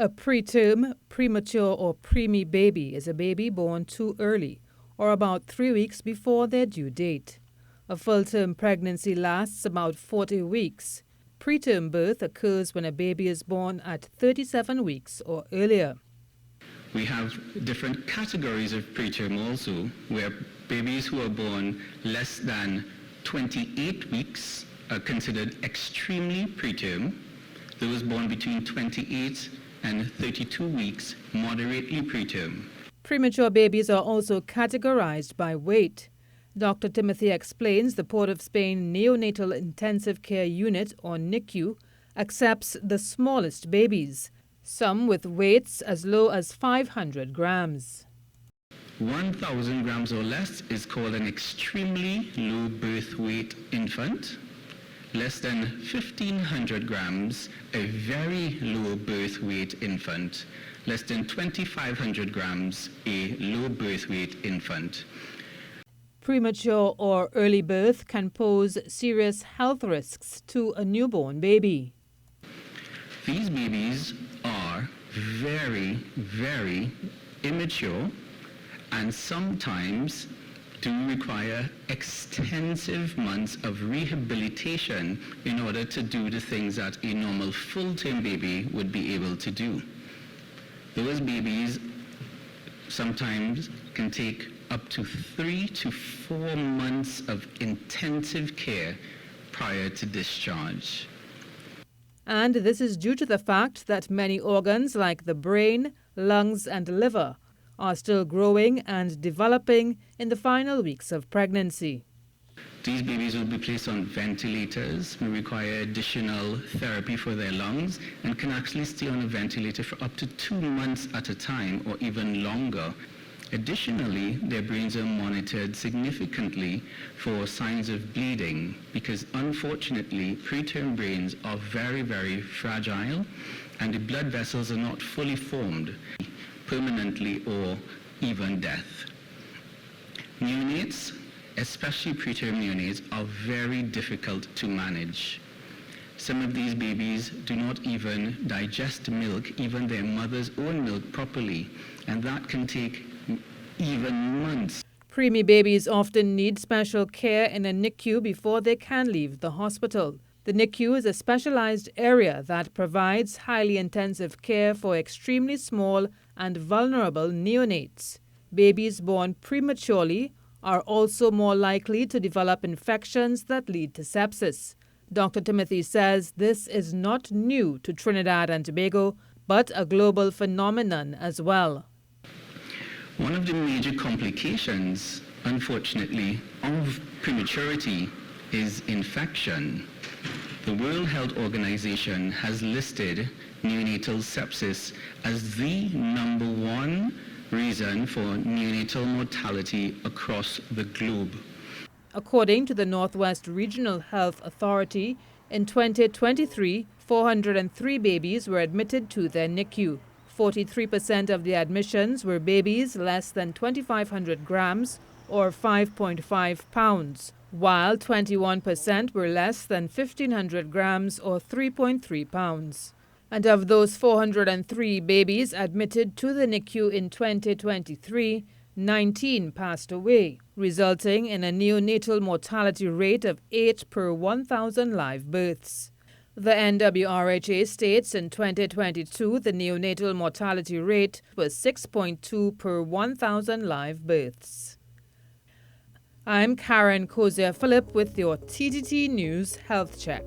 A preterm, premature, or preemie baby is a baby born too early, or about 3 weeks before their due date. A full-term pregnancy lasts about 40 weeks. Preterm birth occurs when a baby is born at 37 weeks or earlier. We have different categories of preterm also, where babies who are born less than 28 weeks are considered extremely preterm. Those born between 28 and 32 weeks, moderately preterm. Premature babies are also categorized by weight. Dr. Timothy explains the Port of Spain Neonatal Intensive Care Unit, or NICU, accepts the smallest babies, some with weights as low as 500 grams. 1,000 grams or less is called an extremely low birth weight infant. Less than 1,500 grams, a very low birth weight infant. Less than 2,500 grams, a low birth weight infant. Premature or early birth can pose serious health risks to a newborn baby. These babies are very, very immature and sometimes do require extensive months of rehabilitation in order to do the things that a normal full-term baby would be able to do. Those babies sometimes can take up to 3 to 4 months of intensive care prior to discharge. And this is due to the fact that many organs like the brain, lungs, and liver are still growing and developing in the final weeks of pregnancy. These babies will be placed on ventilators, may require additional therapy for their lungs, and can actually stay on a ventilator for up to 2 months at a time or even longer. Additionally, their brains are monitored significantly for signs of bleeding because unfortunately, preterm brains are very, very fragile and the blood vessels are not fully formed permanently or even death. Neonates, especially preterm neonates, are very difficult to manage. Some of these babies do not even digest milk, even their mother's own milk properly, and that can take even months. Preemie babies often need special care in a NICU before they can leave the hospital. The NICU is a specialized area that provides highly intensive care for extremely small and vulnerable neonates. Babies born prematurely are also more likely to develop infections that lead to sepsis. Dr. Timothy says this is not new to Trinidad and Tobago, but a global phenomenon as well. One of the major complications, unfortunately, of prematurity is infection. The World Health Organization has listed neonatal sepsis as the #1 reason for neonatal mortality across the globe. According to the Northwest Regional Health Authority, in 2023, 403 babies were admitted to their NICU. 43% of the admissions were babies less than 2,500 grams or 5.5 pounds, while 21% were less than 1,500 grams or 3.3 pounds. And of those 403 babies admitted to the NICU in 2023, 19 passed away, resulting in a neonatal mortality rate of 8 per 1,000 live births. The NWRHA states in 2022 the neonatal mortality rate was 6.2 per 1,000 live births. I'm Karen Kozia-Phillip with your TTT News Health Check.